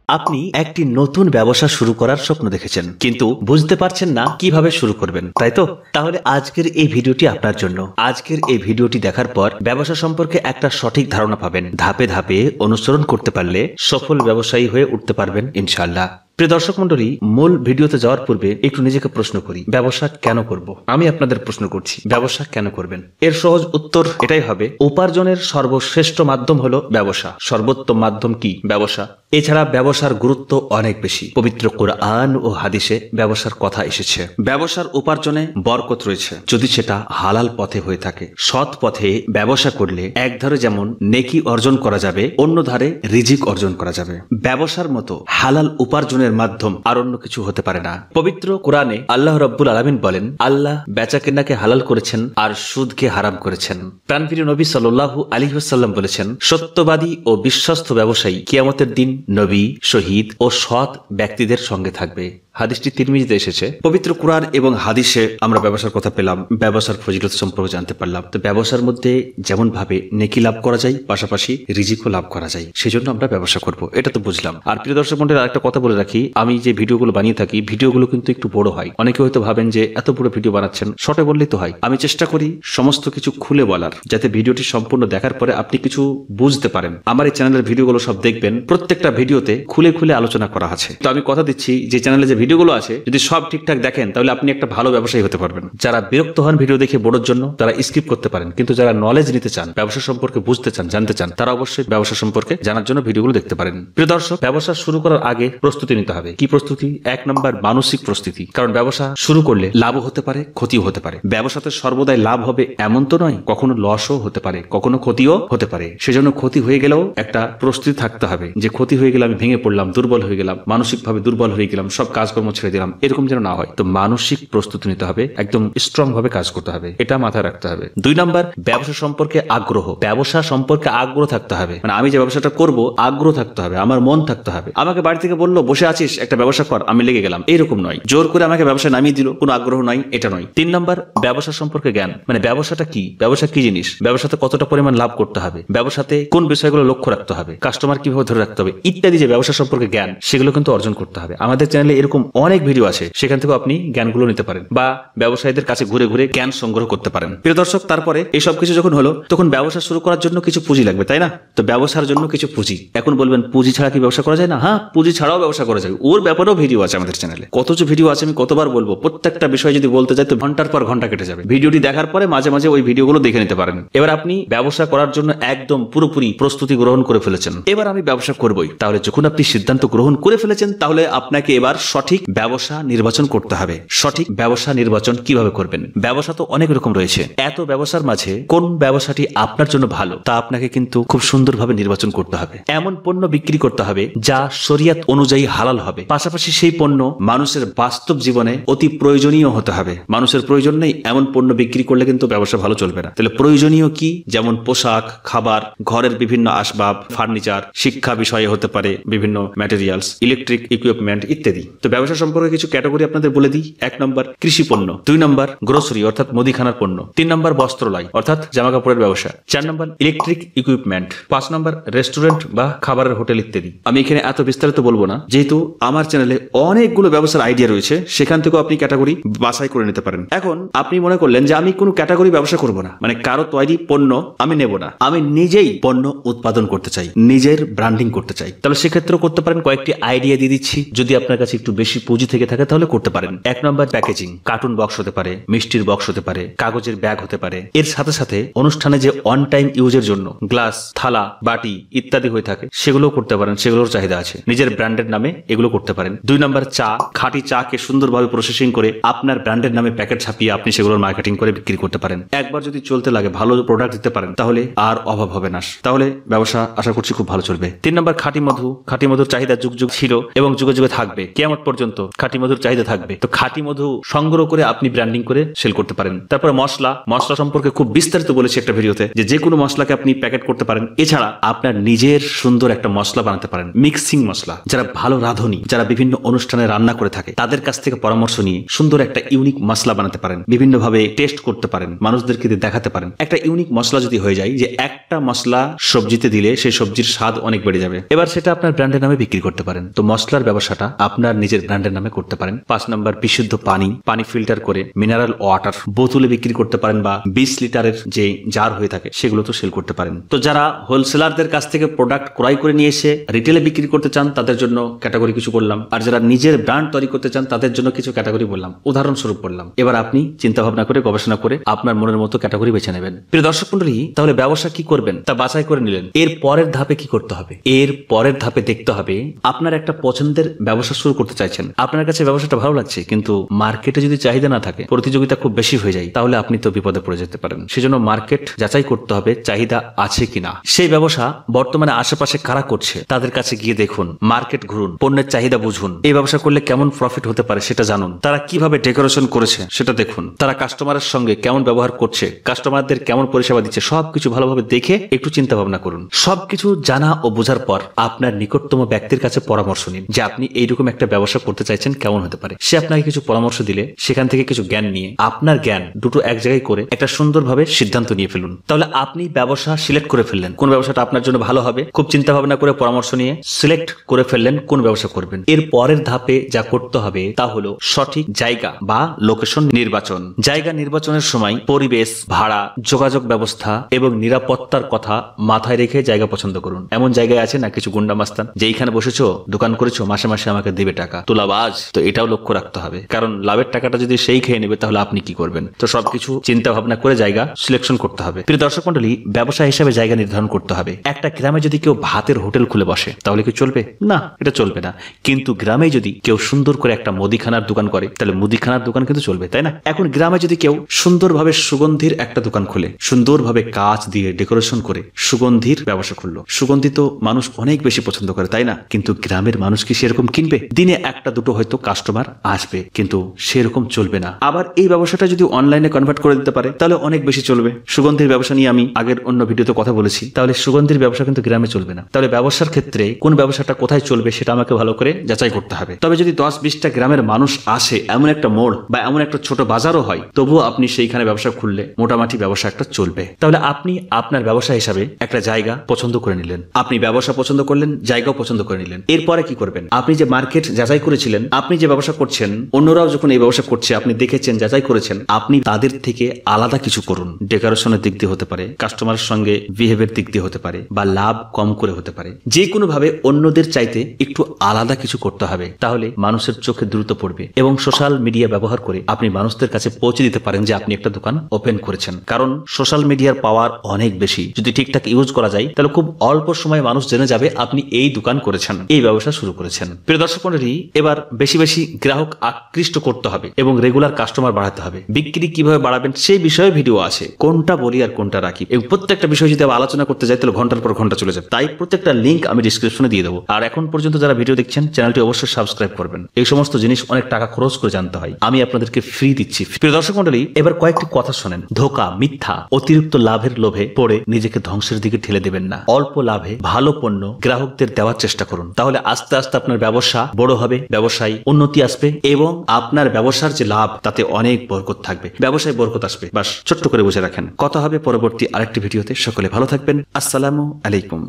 আপনি একটি নতুন ব্যবসা শুরু করার স্বপ্ন দেখেছেন, কিন্তু বুঝতে পারছেন না কিভাবে শুরু করবেন, তাই তো? তাহলে আজকের এই ভিডিওটি আপনার জন্য। আজকের এই ভিডিওটি দেখার পর ব্যবসা সম্পর্কে একটা সঠিক ধারণা পাবেন। ধাপে ধাপে অনুসরণ করতে পারলে সফল ব্যবসায়ী হয়ে উঠতে পারবেন ইনশাআল্লাহ। প্রিয় দর্শক মন্ডলী, মূল ভিডিওতে যাওয়ার পূর্বে একটু নিজেকে প্রশ্ন করি, ব্যবসা কেন করব? আমি আপনাদের প্রশ্ন করছি, ব্যবসা কেন করবেন? এর সহজ উত্তর এটাই হবে, উপার্জনের সর্বশ্রেষ্ঠ মাধ্যম হলো ব্যবসা। সর্বোত্তম মাধ্যম কি? ব্যবসা। এছাড়া ব্যবসার গুরুত্ব অনেক বেশি। পবিত্র কোরআন ও হাদিসে ব্যবসার কথা এসেছে। ব্যবসার উপার্জনে বরকত রয়েছে যদি সেটা হালাল পথে হয়ে থাকে। সৎ পথে ব্যবসা করলে এক ধারে যেমন নেকি অর্জন করা যাবে, অন্য ধারে রিজিক অর্জন করা যাবে। ব্যবসার মতো হালাল উপার্জনের মাধ্যম আর অন্য কিছু হতে পারে না। পবিত্র কোরআনে আল্লাহ রাব্বুল আলামিন বলেন, আল্লাহ বেচাকেনাকে হালাল করেছেন আর সুদকে হারাম করেছেন। প্রাণপ্রিয় নবী সাল্লাল্লাহু আলাইহি ওয়াসাল্লাম বলেছেন, সত্যবাদী ও বিশ্বস্ত ব্যবসায়ী কিয়ামতের দিন নবী, শহীদ ও সৎ ব্যক্তিদের সঙ্গে থাকবে। হাদিসটি তিরমিজিতে এসেছে। পবিত্র কোরআন এবং হাদিসে আমরা ব্যবসার কথা পেলাম, ব্যবসার ফজিলত সম্পর্কে জানতে পারলাম। তো ব্যবসার মধ্যে যেমন ভাবে নেকি লাভ করা যায়, পাশাপাশি রিজিকও লাভ করা যায়, সেজন্য আমরা ব্যবসা করব, এটা তো বুঝলাম। আর প্রিয় দর্শক মন্ডলী, আরেকটা কথা বলে রাখি, আমি যে ভিডিওগুলো বানিয়ে থাকি, ভিডিওগুলো কিন্তু একটু বড় হয়। অনেকে হয়তো ভাবেন যে এত বড় ভিডিও বানাচ্ছেন, শর্টে বললেই তো হয়। আমি চেষ্টা করি সমস্ত কিছু খুলে বলার, যাতে ভিডিওটি সম্পূর্ণ দেখার পরে আপনি কিছু বুঝতে পারেন। আমার এই চ্যানেলের ভিডিওগুলো সব দেখবেন, প্রত্যেকটা ভিডিওতে খুলে খুলে আলোচনা করা আছে। তো আমি কথা দিচ্ছি, যে চ্যানেলে যে ভিডিওগুলো আছে যদি সব ঠিকঠাক দেখেন, তাহলে আপনি একটা ভালো ব্যবসায়ী হতে পারবেন। যারা বিরক্ত হন ভিডিও দেখে বড়র জন্য, তারা স্কিপ করতে পারেন, কিন্তু যারা নলেজ নিতে চান, ব্যবসা সম্পর্কে বুঝতে চান, জানতে চান, তারা অবশ্যই ব্যবসা সম্পর্কে জানার জন্য ভিডিওগুলো দেখতে পারেন। প্রিয় দর্শক, ব্যবসা শুরু করার আগে প্রস্তুতি নিতে হবে। কি প্রস্তুতি? 1 নম্বর মানসিক প্রস্তুতি। কারণ ব্যবসা শুরু করলে লাভও হতে পারে, ক্ষতিও হতে পারে। ব্যবসাতে সর্বদাই লাভ হবে এমন তো নয়, কখনো লসও হতে পারে, কখনো ক্ষতিও হতে পারে। সেজন্য ক্ষতি হয়ে গেলেও একটা প্রস্তুতি থাকতে হবে, যে ক্ষতি হয়ে গেলে আমি ভেঙে পড়লাম, দুর্বল হয়ে গেলাম, মানসিকভাবে দুর্বল হয়ে গেলাম, সব কাজকর্ম ছেড়ে দিলাম, এরকম যেন না হয়। তো মানসিক প্রস্তুতি নিতে হবে, একদম স্ট্রং ভাবে কাজ করতে হবে, এটা মাথায় রাখতে হবে। 2 নম্বর, ব্যবসা সম্পর্কে আগ্রহ। ব্যবসা সম্পর্কে আগ্রহ থাকতে হবে, মানে আমি যে ব্যবসাটা করব আগ্রহ থাকতে হবে, আমার মন থাকতে হবে। আমাকে বাড়ি থেকে বললো বসে আছিস, একটা ব্যবসা কর, আমি লেগে গেলাম, এরকম নয়। জোর করে আমাকে ব্যবসা নামিয়ে দিল, কোনো আগ্রহ নাই, এটা নয়। 3 নম্বর, ব্যবসা সম্পর্কে জ্ঞান। মানে ব্যবসাটা কি, ব্যবসা কি জিনিস, ব্যবসাতে কতটা পরিমাণ লাভ করতে হবে, ব্যবসাতে কোন বিষয়গুলো লক্ষ্য রাখতে হবে, কাস্টমার কিভাবে ধরে রাখতে হবে, ইত্যাদি যে ব্যবসা সম্পর্কে জ্ঞান, সেগুলো কিন্তু অর্জন করতে হবে। আমাদের চ্যানেলে এরকম অনেক ভিডিও আছে, সেখান থেকে আপনি জ্ঞানগুলো নিতে পারেন, বা ব্যবসায়ীদের কাছে ঘুরে ঘুরে জ্ঞান সংগ্রহ করতে পারেন। প্রিয় দর্শক, তারপরে এইসব কিছু যখন হলো, তখন ব্যবসা শুরু করার জন্য কিছু পুঁজি লাগবে, তাই না? তো ব্যবসার জন্য কিছু পুঁজি। এখন বলবেন পুঁজি ছাড়া কি ব্যবসা করা যায় না? হ্যাঁ, পুঁজি ছাড়াও ব্যবসা করা যায়। ওর ব্যাপারেও ভিডিও আছে আমাদের চ্যানেলে। কত যে ভিডিও আছে আমি কতবার বলবো, প্রত্যেকটা বিষয় যদি বলতে যাই তো ঘন্টার পর ঘন্টা কেটে যাবে। ভিডিওটি দেখার পরে মাঝে মাঝে ওই ভিডিওগুলো দেখে নিতে পারেন। এবার আপনি ব্যবসা করার জন্য একদম পুরোপুরি প্রস্তুতি গ্রহণ করে ফেলেছেন, এবার আমি ব্যবসা করবই। তাহলে যখন আপনি সিদ্ধান্ত গ্রহণ করে ফেলেছেন, তাহলে আপনাকে এবার সঠিক ব্যবসা নির্বাচন করতে হবে। সঠিক ব্যবসা নির্বাচন কিভাবে করবেন? ব্যবসা তো অনেক রকম রয়েছে। এত ব্যবসার মাঝে কোন ব্যবসাটি আপনার জন্য ভালো, তা আপনাকে কিন্তু খুব সুন্দরভাবে নির্বাচন করতে হবে। এমন পণ্য বিক্রি করতে হবে যা শরিয়ত অনুযায়ী হালাল হবে, পাশাপাশি সেই পণ্য মানুষের বাস্তব জীবনে অতি প্রয়োজনীয় হতে হবে। মানুষের প্রয়োজন নেই এমন পণ্য বিক্রি করলে কিন্তু ব্যবসা ভালো চলবে না। তাহলে প্রয়োজনীয় কি? যেমন পোশাক, খাবার, ঘরের বিভিন্ন আসবাব, ফার্নিচার, শিক্ষা বিষয়ে হতে পারে বিভিন্ন ম্যাটেরিয়ালস, ইলেকট্রিক ইকুইপমেন্ট ইত্যাদি। তো ব্যবসা সম্পর্কে কিছু ক্যাটাগরি আপনাদের বলে দিই। 1 নম্বর কৃষি পণ্য, 2 নম্বর গ্রোসারি অর্থাৎ মুদিখানার পণ্য, 3 নম্বর বস্ত্রালয় অর্থাৎ জামা কাপড়ের ব্যবসা, 4 নম্বর ইলেকট্রিক ইকুইপমেন্ট, 5 নম্বর রেস্টুরেন্ট বা খাবারের হোটেল ইত্যাদি। আমি এখানে এত বিস্তারিত বলবো না, যেহেতু আমার চ্যানেলে অনেকগুলো ব্যবসার আইডিয়া রয়েছে, সেখান থেকেও আপনি ক্যাটাগরি বাছাই করে নিতে পারেন। এখন আপনি মনে করলেন যে আমি কোনো ক্যাটাগরি ব্যবসা করব না, মানে কারো তৈরি পণ্য আমি নেব না, আমি নিজেই পণ্য উৎপাদন করতে চাই, নিজের ব্র্যান্ডিং করতে চাই, তাহলে সেক্ষেত্রে করতে পারেন। কয়েকটি আইডিয়া দিয়ে দিচ্ছি, যদি আপনার কাছে একটু বেশি পুঁজি থেকে থাকে তাহলে করতে পারেন। 1 নম্বর প্যাকেজিং। কার্টুন বক্স হতে পারে, মিষ্টির বক্স হতে পারে, কাগজের ব্যাগ হতে পারে। এর সাথে সাথে অনুষ্ঠানে যে অন টাইম ইউজের জন্য গ্লাস, থালা, বাটি ইত্যাদি হয়ে থাকে, সেগুলো করতে পারেন, সেগুলোর চাহিদা আছে। নিজের ব্র্যান্ডের নামে এগুলো করতে পারেন। 2 নম্বর চা। খাঁটি চাকে সুন্দরভাবে প্রসেসিং করে আপনার ব্র্যান্ডের নামে প্যাকেট ছাপিয়ে আপনি সেগুলোর মার্কেটিং করে বিক্রি করতে পারেন। একবার যদি চলতে লাগে, ভালো প্রোডাক্ট দিতে পারেন, তাহলে আর অভাব হবে না, তাহলে ব্যবসা আশা করছি খুব ভালো চলবে। 3 নম্বর খাঁটি মধু। খাঁটি মধুর চাহিদা যুগ যুগ ছিল এবং যুগে যুগে থাকবে, কিয়ামত পর্যন্ত পর্যন্ত খাঁটি মধুর চাহিদা থাকবে। তো খাঁটি মধু সংগ্রহ করে আপনি ব্র্যান্ডিং করে সেল করতে পারেন। তারপরে মশলা সম্পর্কে খুব বিস্তারিত বলেছি একটা ভিডিওতে, যে কোনো মশলাকে আপনি প্যাকেট করতে পারেন। এছাড়া আপনার নিজের সুন্দর একটা মশলা বানাতে পারেন, মিক্সিং মশলা। যারা ভালো রাঁধুনি, যারা বিভিন্ন অনুষ্ঠানে রান্না করে থাকে, তাদের কাছ থেকে পরামর্শ নিয়ে সুন্দর একটা ইউনিক মশলা বানাতে পারেন, বিভিন্ন ভাবে টেস্ট করতে পারেন, মানুষদেরকে দেখাতে পারেন। একটা ইউনিক মশলা যদি হয়ে যায় যে একটা মশলা সবজিতে দিলে সেই সবজির স্বাদ অনেক বেড়ে যাবে, এবার সেটা আপনার ব্র্যান্ডের নামে বিক্রি করতে পারেন। তো মশলার ব্যবসাটা আপনার নিজের ব্র্যান্ডের নামে করতে পারেন। 5 নম্বর, বিশুদ্ধ পানি ফিল্টার করে মিনারেল ওয়াটার বোতলে বিক্রি করতে পারেন, বা 20 লিটারের যে জার হয়ে থাকে সেগুলো তো সেল করতে পারেন। তো যারা হোলসেলারদের কাছ থেকে প্রোডাক্ট ক্রয় করে নিয়ে এসে রিটেলে বিক্রি করতে চান, তাদের জন্য ক্যাটাগরি কিছু বললাম। আর যারা নিজের ব্র্যান্ড তৈরি করতে চান, তাদের জন্য কিছু ক্যাটাগরি বললাম, উদাহরণস্বরূপ বললাম। এবার আপনি চিন্তা ভাবনা করে, গবেষণা করে আপনার মনের মতো ক্যাটাগরি বেছে নেবেন। প্রিয় দর্শক মণ্ডলী, তাহলে ব্যবসা কি করবেন তা বাছাই করে নিলেন। এর পরের ধাপে কি করতে হবে? এর পরের ধাপে দেখতে হবে আপনার একটা পছন্দের ব্যবসা শুরু করতে চাইছেন, আপনার কাছে ব্যবসাটা ভালো লাগছে, কিন্তু মার্কেটে যদি চাহিদা না থাকে, প্রতিযোগিতা খুব বেশি হয়ে যায়, তাহলে আপনি তো বিপদে পড়ে যেতে পারেন। সেজন্য মার্কেট যাচাই করতে হবে চাহিদা আছে কিনা। সেই ব্যবসা বর্তমানে আশেপাশে কারা করছে তাদের কাছে গিয়ে দেখুন, মার্কেট ঘুরুন, পণ্যের চাহিদা বুঝুন। এই ব্যবসা করলে কেমন প্রফিট হতে পারে সেটা জানুন। তারা কিভাবে ডেকোরেশন করেছে সেটা দেখুন। তারা কাস্টমারের সঙ্গে কেমন ব্যবহার করছে, কাস্টমারদের কেমন পরিষেবা দিচ্ছে, সবকিছু ভালোভাবে দেখে একটু চিন্তা ভাবনা করুন। সবকিছু জানা ও বোঝার পর আপনার নিকটতম ব্যক্তির কাছে পরামর্শ নিন, যে আপনি এইরকম একটা ব্যবসা করতে চাইছেন, কেমন হতে পারে। সে আপনাকে কিছু পরামর্শ দিলে সেখান থেকে কিছু জ্ঞান নিয়ে আপনার জ্ঞান দুটো এক জায়গায় করে একটা সুন্দরভাবে সিদ্ধান্ত নিয়ে ফেলুন। তাহলে আপনি ব্যবসা সিলেক্ট করে ফেললেন কোন ব্যবসাটা আপনার জন্য ভালো হবে। খুব চিন্তা ভাবনা করে পরামর্শ নিয়ে সিলেক্ট করে ফেললেন কোন ব্যবসা করবেন। এর পরের ধাপে যা করতে হবে তা হলো সঠিক জায়গা বা লোকেশন নির্বাচন। জায়গা নির্বাচনের সময় পরিবেশ, ভাড়া, যোগাযোগ ব্যবস্থা এবং নিরাপত্তার কথা মাথায় রেখে জায়গা পছন্দ করুন। এমন জায়গায় আছে না কিছু গুন্ডা মাস্তান, যে এইখানে বসেছো, দোকান করেছো, মাসে মাসে আমাকে দেবে টাকা, তোলাবাজ। তো এটাও লক্ষ্য রাখতে হবে, কারণ লাভের টাকাটা যদি সেই খেয়ে নেবে তাহলে আপনি কি করবেন। তো সবকিছু চিন্তা ভাবনা করে জায়গা সিলেকশন করতে হবে। প্রিয় দর্শক মণ্ডলী, ব্যবসা হিসাবে জায়গা নির্ধারণ করতে হবে। একটা গ্রামে যদি কেউ ভাতের হোটেল খুলে বসে তাহলে কি চলবে? না, এটা চলবে না। কিন্তু গ্রামে যদি কেউ সুন্দর করে একটা মুদিখানার দোকান করে, তাহলে মুদিখানার দোকান কিন্তু চলবে, তাই না? এখন গ্রামে যদি কেউ সুন্দরভাবে সুগন্ধির একটা দোকান খুলে, সুন্দরভাবে কাঁচ দিয়ে ডেকোরেশন করে সুগন্ধির ব্যবসা খুললো, সুগন্ধি তো মানুষ অনেক বেশি পছন্দ করে, তাই না? কিন্তু গ্রামের মানুষ কি সেরকম কিনবে? দিনে একটা দুটো হয়তো কাস্টমার আসবে, কিন্তু সেরকম চলবে না। আবার এই ব্যবসাটা যদি অনলাইনে কনভার্ট করে দিতে পারে তাহলে অনেক বেশি চলবে। সুগন্ধির ব্যবসা নিয়ে আমি আগের অন্য ভিডিওতে কথা বলেছি। তাহলে সুগন্ধির ব্যবসা কিন্তু গ্রামে চলবে না। তাহলে ব্যবসার ক্ষেত্রে কোন ব্যবসাটা কোথায় চলবে সেটা আমাকে ভালো করে যাচাই করতে হবে। তবে যদি 10-20টা গ্রামের মানুষ আসে, এমন একটা মোড় বা এমন একটা ছোট বাজারও হয়, তবুও আপনি সেইখানে ব্যবসা খুললে মোটামুটি ব্যবসা একটা চলবে। তাহলে আপনি আপনার ব্যবসা হিসাবে একটা জায়গা পছন্দ করে নিলেন, আপনি ব্যবসা পছন্দ করলেন, জায়গাও পছন্দ করে নিলেন। এরপরে কি করবেন? আপনি যে মার্কেট যাচাই করেছিলেন, আপনি যে ব্যবসা করছেন, অন্যরাও যখন এই ব্যবসা করছে আপনি দেখেছেন, যাচাই করেছেন, আপনি তাদের থেকে আলাদা কিছু করুন। ডেকোরেশনের দিক দিয়ে হতে পারে, কাস্টমারের সঙ্গে বিহেভিয়ার দিক দিয়ে হতে পারে, বা লাভ কম করে হতে পারে। যে কোনো ভাবে অন্যদের চাইতে একটু আলাদা কিছু করতে হবে, তাহলে মানুষের চোখে দ্রুত পড়বে। এবং সোশ্যাল মিডিয়া ব্যবহার করে আপনি মানুষদের কাছে পৌঁছে দিতে পারেন যে আপনি একটা দোকান ওপেন করেছেন। কারণ সোশ্যাল মিডিয়ার পাওয়ার অনেক বেশি, যদি ঠিকঠাক ইউজ করা যায় তাহলে খুব অল্প সময়ে মানুষ জেনে যাবে আপনি এই দোকান করেছেন, এই ব্যবসা শুরু করেছেন। প্রিয় দর্শক মণ্ডলী, এবার বেশি বেশি গ্রাহক আকৃষ্ট করতে হবে এবং রেগুলার কাস্টমার বাড়াতে হবে। বিক্রি কিভাবে বাড়াবেন সেই বিষয়ে ভিডিও আছে, কোনটা বলি আর কোনটা রাখি। এবং প্রত্যেকটা বিষয় যদি আবার আলোচনা করতে যাই তাহলে ঘন্টার পর ঘন্টা চলে যাবে। তাই প্রত্যেকটা লিঙ্ক আমি ডিসক্রিপশনে দিয়ে দেবো। আর এখন পর্যন্ত যারা ভিডিও দেখছেন, চ্যানেলটি অবশ্যই সাবস্ক্রাইব করবেন। এই সমস্ত জিনিস অনেক টাকা খরচ করে জানতে হয়, আমি আপনাদেরকে ফ্রি দিচ্ছি। প্রিয় দর্শক মণ্ডলী, এবার কয়েকটি কথা শোনেন। ধোঁকা, মিথ্যা, অতিরিক্ত লাভের লোভে পড়ে নিজেকে ধ্বংসের দিকে ঠেলে দেবেন না। অল্প লাভে ভালো পণ্য গ্রাহকদের দেওয়ার চেষ্টা করুন, তাহলে আস্তে আস্তে আপনার ব্যবসা বড় হবে, ব্যবসায় উন্নতি আসবে এবং আপনার ব্যবসার যে লাভ তাতে অনেক বরকত থাকবে, ব্যবসায় বরকত আসবে। বাস ছোট্ট করে বুঝে রাখেন। কথা হবে পরবর্তী আরেকটি ভিডিওতে। সকলে ভালো থাকবেন। আসসালামু আলাইকুম।